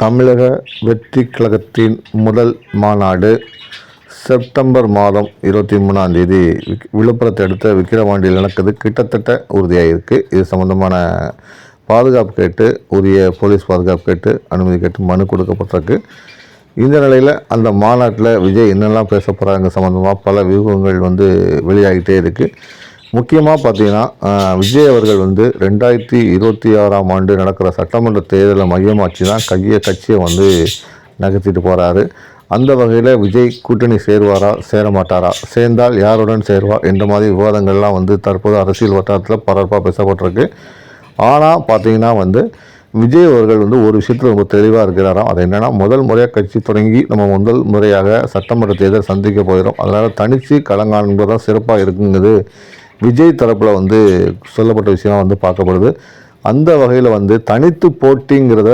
தமிழக வெற்றி கழகத்தின் முதல் மாநாடு செப்டம்பர் மாதம் 23ஆம் தேதி விழுப்புரத்தை அடுத்த விக்கிரவாண்டியில் நடக்குது. கிட்டத்தட்ட உறுதியாகிருக்கு. இது சம்பந்தமான பாதுகாப்பு கேட்டு, உரிய போலீஸ் பாதுகாப்பு கேட்டு, அனுமதி கேட்டு மனு கொடுக்கப்பட்டிருக்கு. இந்த நிலையில் அந்த மாநாட்டில் விஜய் என்னெல்லாம் பேச போகிறாங்க சம்மந்தமாக பல வியூகங்கள் வெளியாகிட்டே இருக்குது. முக்கியமாக பார்த்தீங்கன்னா, விஜய் அவர்கள் 2026ஆம் ஆண்டு நடக்கிற சட்டமன்ற தேர்தலை மையமாச்சு தான் கட்சியை நகர்த்திட்டு போகிறாரு. அந்த வகையில் விஜய் கூட்டணி சேருவாரா, சேர மாட்டாரா, சேர்ந்தால் யாருடன் சேருவார் என்ற மாதிரி விவாதங்கள்லாம் தற்போது அரசியல் வட்டாரத்தில் பரபரப்பாக பேசப்பட்டிருக்கு. ஆனால் பார்த்தீங்கன்னா விஜய் அவர்கள் ஒரு விஷயத்தில் ரொம்ப தெளிவாக இருக்கிறாராம். அது என்னென்னா, முதல் முறையாக கட்சி தொடங்கி நம்ம முதல் முறையாக சட்டமன்ற தேர்தல் சந்திக்க போயிடும். அதனால் தனித்து களங்காண்பது தான் சிறப்பாக இருக்குங்கிறது விஜய் தரப்பில் சொல்லப்பட்ட விஷயம் பார்க்கப்படுது. அந்த வகையில் தனித்து போட்டிங்கிறத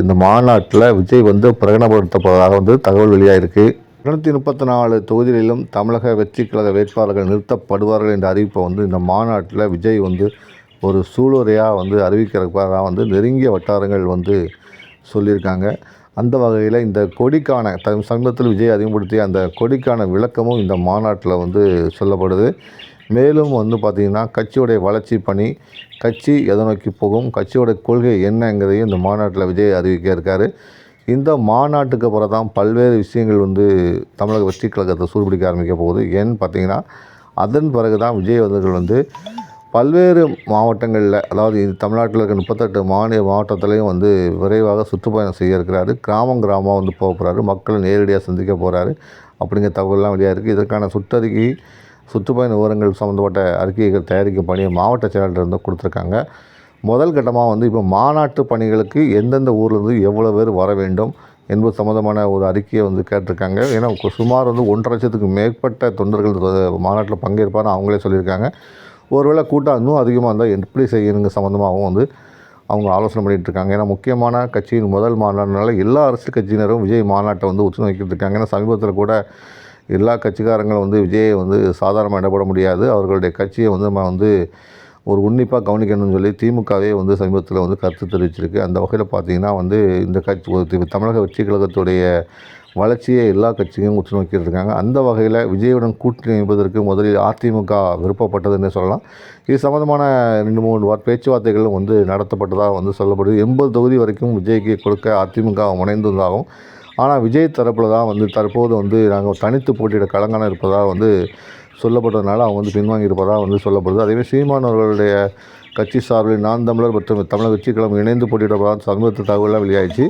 இந்த மாநாட்டில் விஜய் பிரகடனப்படுத்தப்படுவதாக தகவல் வெளியாகிருக்கு. 234 தொகுதிகளிலும் தமிழக வெற்றி கழக வேட்பாளர்கள் நிறுத்தப்படுவார்கள் என்ற அறிவிப்பை இந்த மாநாட்டில் விஜய் ஒரு சூளுரையாக அறிவிக்கிறதுக்காக நெருங்கிய வட்டாரங்கள் சொல்லியிருக்காங்க. அந்த வகையில் இந்த கொடிக்கான சமீபத்தில் விஜய் அறிமுகப்படுத்திய அந்த கொடிக்கான விளக்கமும் இந்த மாநாட்டில் சொல்லப்படுது. மேலும் பார்த்திங்கன்னா, கட்சியோடைய வளர்ச்சி பணி, கட்சி எதை நோக்கி போகும், கட்சியோடைய கொள்கை என்னங்கிறதையும் இந்த மாநாட்டில் விஜய் அறிவிக்க இருக்கார். இந்த மாநாட்டுக்கு அப்புறம் தான் பல்வேறு விஷயங்கள் தமிழக வெற்றி கழகத்தை சூடுபிடிக்க ஆரம்பிக்க போகுது. ஏன்னு பார்த்திங்கன்னா, அதன் பிறகு தான் விஜய் அவர்கள் பல்வேறு மாவட்டங்களில், அதாவது தமிழ்நாட்டில் இருக்க 38 மாவட்டத்திலையும் விரைவாக சுற்றுப்பயணம் செய்ய இருக்கிறாரு. கிராமம் போக போகிறாரு. மக்களை நேரடியாக சந்திக்க போகிறாரு அப்படிங்கிற தகவல்லாம் வெளியாக இருக்குது. இதற்கான சுற்றுப்பயண விவரங்கள் சம்மந்தப்பட்ட அறிக்கைகள் தயாரிக்கும் பணியை மாவட்ட செயலாளர் கொடுத்துருக்காங்க. முதல் கட்டமாக இப்போ மாநாட்டு பணிகளுக்கு எந்தெந்த ஊர்லேருந்து எவ்வளோ பேர் வர வேண்டும் என்பது சம்மந்தமான ஒரு அறிக்கையை கேட்டிருக்காங்க. ஏன்னா சுமார் 1.5 லட்சத்துக்கு மேற்பட்ட தொண்டர்கள் மாநாட்டில் பங்கேற்பார்னு அவங்களே சொல்லியிருக்காங்க. ஒருவேளை கூட்டம் இன்னும் அதிகமாக இருந்தால் எப்படி செய்யணுங்க சம்மந்தமாகவும் அவங்க ஆலோசனை பண்ணிகிட்டு இருக்காங்க. ஏன்னா முக்கியமான கட்சியின் முதல் மாநாடுனால எல்லா அரசியல் கட்சியினரும் விஜய் மாநாட்டை உற்று நோக்கிட்டு இருக்காங்க. ஏன்னா சமீபத்தில் கூட எல்லா கட்சிக்காரங்களும் விஜயை சாதாரணமாக இடப்பட முடியாது, அவர்களுடைய கட்சியை நம்ம ஒரு உன்னிப்பாக கவனிக்கணும்னு சொல்லி திமுகவே சமீபத்தில் கருத்து தெரிவிச்சிருக்கு. அந்த வகையில் பார்த்திங்கன்னா இந்த கட்சி தமிழக வெற்றி கழகத்துடைய வளர்ச்சியை எல்லா கட்சியும் உற்று நோக்கிட்டு இருக்காங்க. அந்த வகையில் விஜயுடன் கூட்டணி அமைப்பதற்கு முதலில் அதிமுக விருப்பப்பட்டதுன்னு சொல்லலாம். இது சம்மந்தமான 2-3 பேச்சுவார்த்தைகளும் நடத்தப்பட்டதாக சொல்லப்படுது. 80 தொகுதி வரைக்கும் விஜய்க்கு கொடுக்க அதிமுக முனைந்ததாகவும், ஆனால் விஜய் தரப்பில் தான் தற்போது நாங்கள் தனித்து போட்டியிட களங்கான இருப்பதாக சொல்லப்பட்டதுனால அவங்க பின்வாங்கி இருப்பதாக சொல்லப்படுது. அதேமாதிரி சீமான் அவர்களுடைய கட்சி சார்பில் நாம் தமிழர் மற்றும் தமிழக வெற்றி கழகம் இணைந்து போட்டியிடப்படாத சமீபத்தில் தகவலாம் வெளியாகிடுச்சு.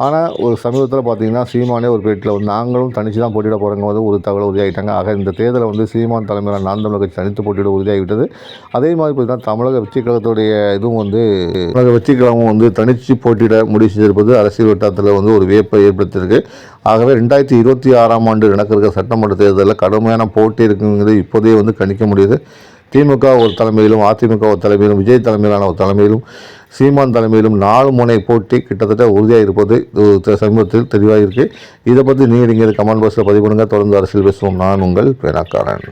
ஆனால் ஒரு சமீபத்தில் பார்த்திங்கன்னா, சீமானே ஒரு பேட்டில் நாங்களும் தனித்து தான் போட்டியிட போகிறவங்க ஒரு தகவல் உறுதியாகிட்டாங்க. ஆக இந்த தேர்தலை சீமான் தலைமையிலான நாம் தமிழர் கட்சி தனித்து போட்டியிட உறுதியாகிவிட்டது. அதே மாதிரி பார்த்திங்கன்னா, தமிழக வெற்றி கழகத்துடைய இதுவும் தமிழக வெற்றி கழகமும் தனித்து போட்டியிட முடிவு செய்திருப்பது அரசியல் வட்டாரத்தில் ஒரு வியப்பை ஏற்படுத்தியிருக்கு. ஆகவே 2026ஆம் ஆண்டு நடக்கிற சட்டமன்ற தேர்தலில் கடுமையான போட்டி இருக்குங்கிறது இப்போதே கணிக்க முடியுது. திமுக ஒரு தலைமையிலும், அதிமுக ஒரு தலைமையிலும், விஜய் தலைமையிலான ஒரு தலைமையிலும், சீமான் தலைமையிலும் 4 முனை போட்டி கிட்டத்தட்ட உறுதியாக இருப்பது சமீபத்தில் தெளிவாக இருக்குது. இதை பற்றி நீங்கள் கமெண்ட் பாக்ஸில் பதிவு பண்ணுங்கள். தொடர்ந்து அரசியல் பேசுவோம். நான் உங்கள் பேனாக்காரன்.